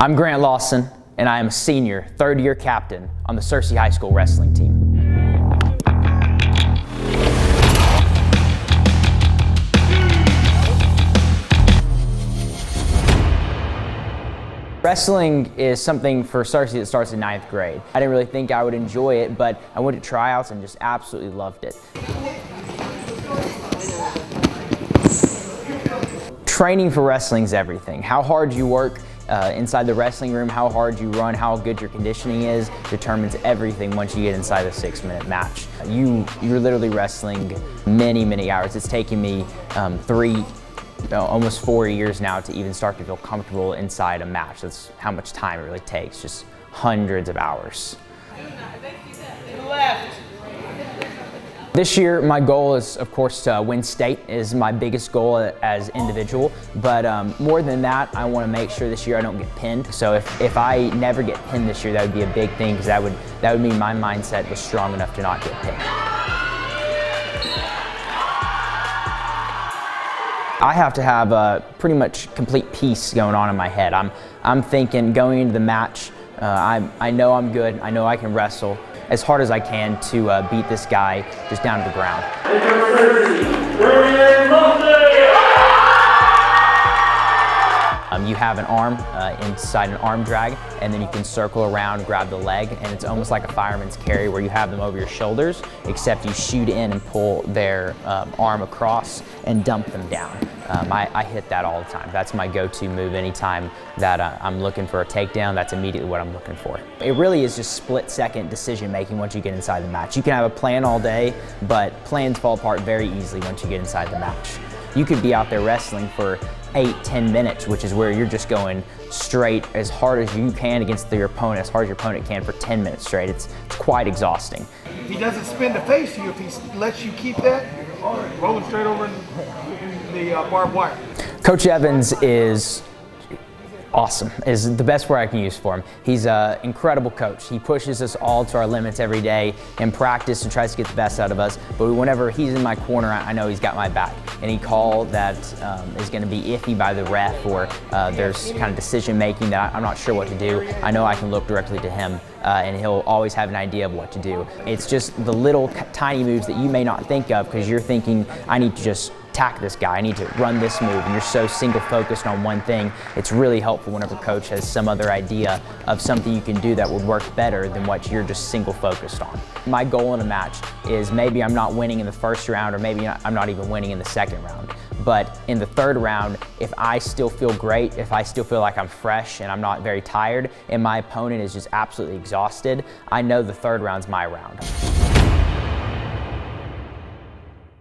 I'm Grant Lawson, and I am a senior, third-year captain on the Searcy High School wrestling team. Wrestling is something for Searcy that starts in 9th grade. I didn't really think I would enjoy it, but I went to tryouts and just absolutely loved it. Training for wrestling is everything. How hard you work inside the wrestling room, how hard you run, how good your conditioning is, determines everything once you get inside a 6-minute match. You're literally wrestling many hours. It's taken me almost 4 years now to even start to feel comfortable inside a match. That's how much time it really takes, just hundreds of hours. This year, my goal is, of course, to win state is my biggest goal as individual, but more than that, I want to make sure this year I don't get pinned. So if I never get pinned this year, that would be a big thing, because that would mean my mindset was strong enough to not get pinned. I have to have a pretty much complete peace going on in my head. I'm thinking going into the match, I know I'm good, I know I can wrestle as hard as I can to beat this guy just down to the ground. You have an arm inside an arm drag, and then you can circle around, grab the leg, and it's almost like a fireman's carry where you have them over your shoulders, except you shoot in and pull their arm across and dump them down. I hit that all the time. That's my go-to move anytime that I'm looking for a takedown. That's immediately what I'm looking for. It really is just split-second decision-making once you get inside the match. You can have a plan all day, but plans fall apart very easily once you get inside the match. You could be out there wrestling for 8-10 minutes, which is where you're just going straight as hard as you can against your opponent, as hard as your opponent can for 10 minutes straight. It's quite exhausting. If he doesn't spin to face you, if he lets you keep that, roll him straight over in the barbed wire. Coach Evans is awesome, is the best word I can use for him. He's an incredible coach. He pushes us all to our limits every day in practice and tries to get the best out of us. But whenever he's in my corner, I know he's got my back. Any call that is going to be iffy by the ref, or there's kind of decision making that I'm not sure what to do, I know I can look directly to him and he'll always have an idea of what to do. It's just the little tiny moves that you may not think of because you're thinking, I need to just attack this guy, I need to run this move, and you're so single focused on one thing. It's really helpful whenever coach has some other idea of something you can do that would work better than what you're just single focused on. My goal in a match is maybe I'm not winning in the first round, or maybe I'm not even winning in the second round. But in the third round, if I still feel great, if I still feel like I'm fresh and I'm not very tired, and my opponent is just absolutely exhausted, I know the third round's my round.